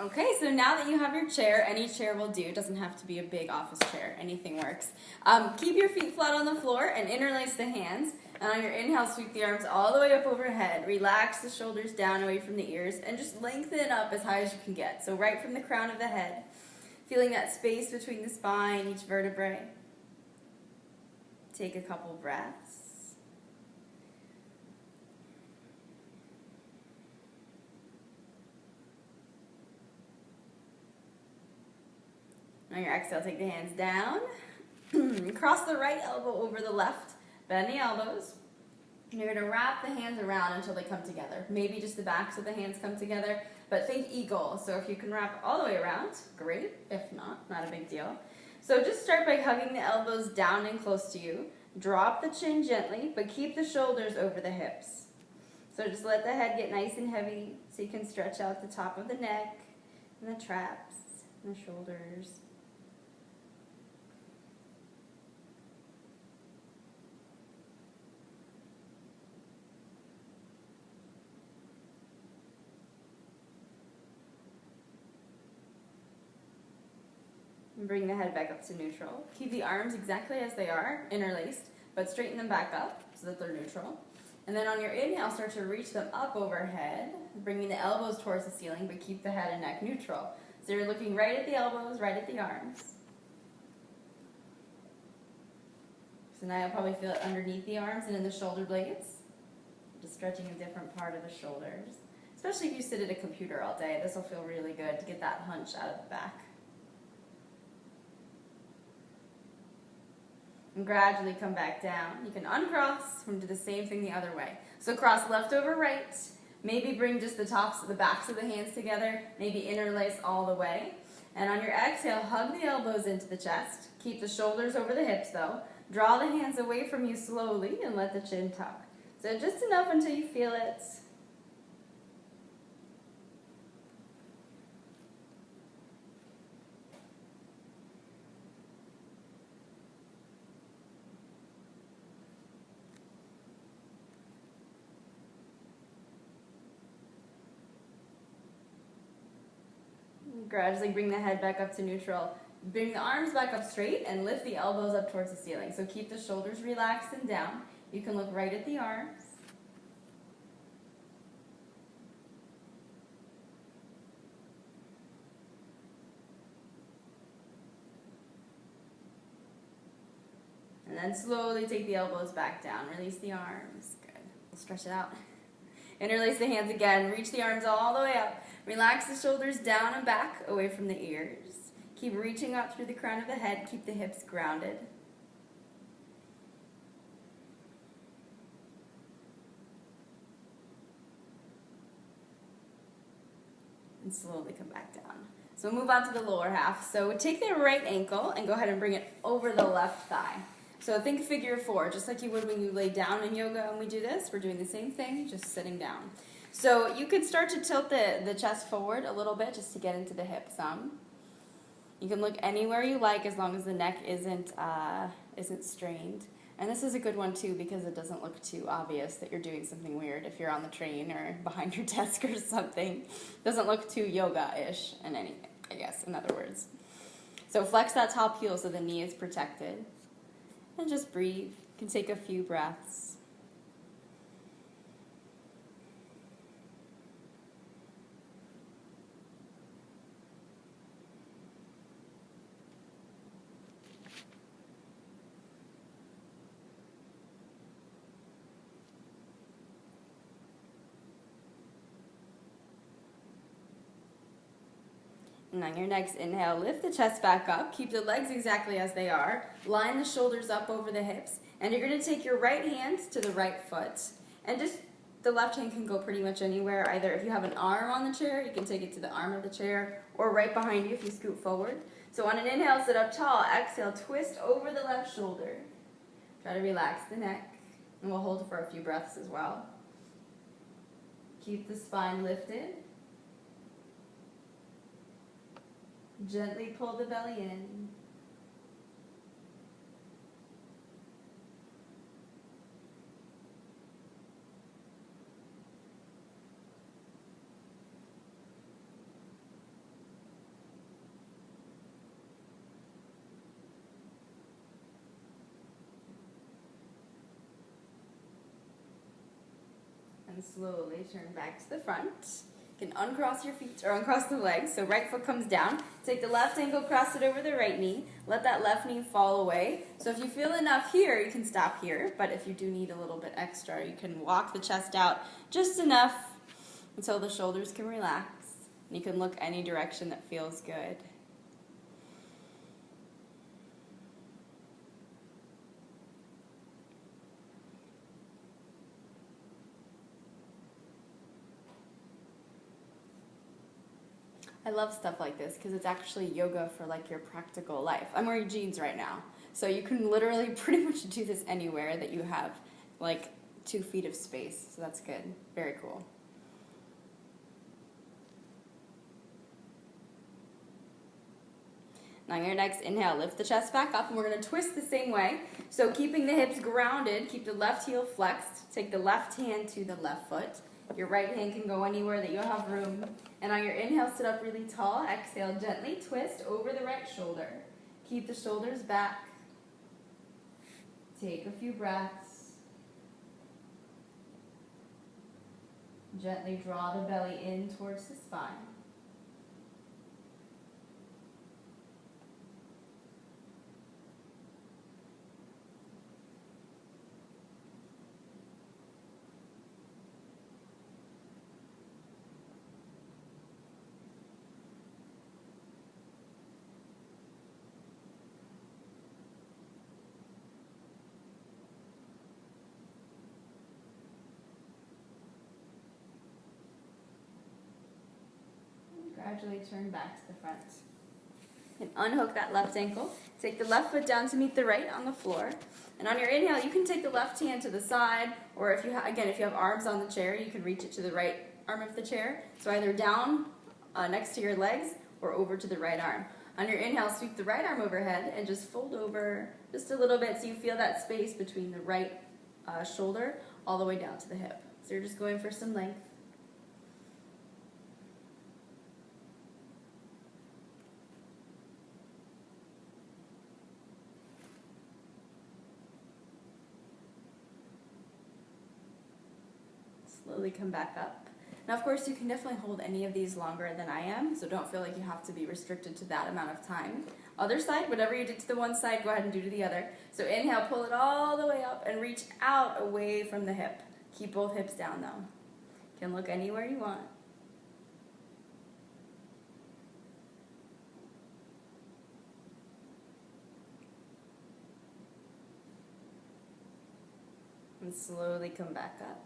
Okay, so now that you have your chair, any chair will do. It doesn't have to be a big office chair. Anything works. Keep your feet flat on the floor and interlace the hands. And on your inhale, sweep the arms all the way up overhead. Relax the shoulders down away from the ears and just lengthen up as high as you can get. So right from the crown of the head, feeling that space between the spine, each vertebrae. Take a couple breaths. On your exhale, take the hands down. Cross the right elbow over the left. Bend the elbows. And you're going to wrap the hands around until they come together. Maybe just the backs of the hands come together, but think eagle. So if you can wrap all the way around, great. If not, not a big deal. So just start by hugging the elbows down and close to you. Drop the chin gently, but keep the shoulders over the hips. So just let the head get nice and heavy so you can stretch out the top of the neck and the traps and the shoulders. And bring the head back up to neutral. Keep the arms exactly as they are, interlaced, but straighten them back up so that they're neutral. And then on your inhale, start to reach them up overhead, bringing the elbows towards the ceiling, but keep the head and neck neutral. So you're looking right at the elbows, right at the arms. So now you'll probably feel it underneath the arms and in the shoulder blades. Just stretching a different part of the shoulders. Especially if you sit at a computer all day, this will feel really good to get that hunch out of the back. And gradually come back down. You can uncross and do the same thing the other way. So cross left over right. Maybe bring just the tops of the backs of the hands together. Maybe interlace all the way. And on your exhale, hug the elbows into the chest. Keep the shoulders over the hips though. Draw the hands away from you slowly and let the chin tuck. So just enough until you feel it. Gradually bring the head back up to neutral. Bring the arms back up straight and lift the elbows up towards the ceiling. So keep the shoulders relaxed and down. You can look right at the arms. And then slowly take the elbows back down. Release the arms. Good. Stretch it out. Interlace the hands again. Reach the arms all the way up. Relax the shoulders down and back, away from the ears. Keep reaching up through the crown of the head. Keep the hips grounded. And slowly come back down. So move on to the lower half. So take the right ankle and go ahead and bring it over the left thigh. So think figure four, just like you would when you lay down in yoga and we do this. We're doing the same thing, just sitting down. So you could start to tilt the chest forward a little bit just to get into the hip some. You can look anywhere you like as long as the neck isn't strained. And this is a good one too because it doesn't look too obvious that you're doing something weird if you're on the train or behind your desk or something. It doesn't look too yoga-ish in anything, I guess, in other words. So flex that top heel so the knee is protected. And just breathe. You can take a few breaths. And on your next inhale, lift the chest back up. Keep the legs exactly as they are. Line the shoulders up over the hips. And you're going to take your right hand to the right foot. And just the left hand can go pretty much anywhere. Either if you have an arm on the chair, you can take it to the arm of the chair. Or right behind you if you scoot forward. So on an inhale, sit up tall. Exhale, twist over the left shoulder. Try to relax the neck. And we'll hold for a few breaths as well. Keep the spine lifted. Gently pull the belly in. And slowly turn back to the front. You can uncross your feet or uncross the legs. So right foot comes down. Take the left ankle, cross it over the right knee. Let that left knee fall away. So if you feel enough here, you can stop here. But if you do need a little bit extra, you can walk the chest out just enough until the shoulders can relax. And you can look any direction that feels good. I love stuff like this because it's actually yoga for like your practical life. I'm wearing jeans right now, so you can literally pretty much do this anywhere that you have like 2 feet of space. So that's good. Very cool. Now your next inhale, lift the chest back up, and we're going to twist the same way. So keeping the hips grounded, keep the left heel flexed. Take the left hand to the left foot. Your right hand can go anywhere that you have room. And on your inhale, sit up really tall. Exhale, gently twist over the right shoulder. Keep the shoulders back. Take a few breaths. Gently draw the belly in towards the spine. Gradually turn back to the front. And unhook that left ankle. Take the left foot down to meet the right on the floor. And on your inhale, you can take the left hand to the side, or if you if you have arms on the chair, you can reach it to the right arm of the chair. So either down next to your legs or over to the right arm. On your inhale, sweep the right arm overhead and just fold over just a little bit so you feel that space between the right shoulder all the way down to the hip. So you're just going for some length. Slowly come back up. Now, of course, you can definitely hold any of these longer than I am, so don't feel like you have to be restricted to that amount of time. Other side, whatever you did to the one side, go ahead and do to the other. So inhale, pull it all the way up and reach out away from the hip. Keep both hips down, though. You can look anywhere you want. And slowly come back up.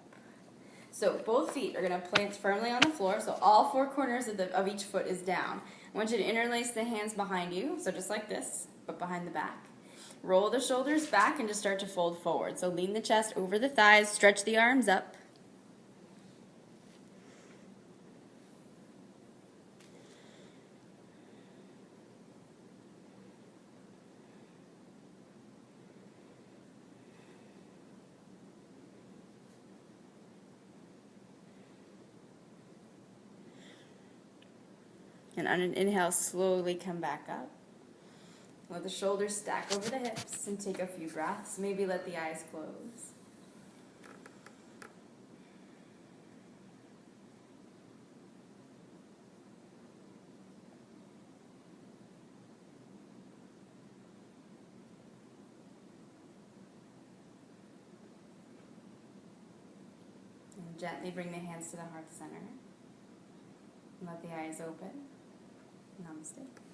So both feet are going to plant firmly on the floor, so all 4 corners of each foot is down. I want you to interlace the hands behind you, so just like this, but behind the back. Roll the shoulders back and just start to fold forward. So lean the chest over the thighs, stretch the arms up. And on an inhale, slowly come back up. Let the shoulders stack over the hips and take a few breaths. Maybe let the eyes close. And gently bring the hands to the heart center. And let the eyes open. Namaste.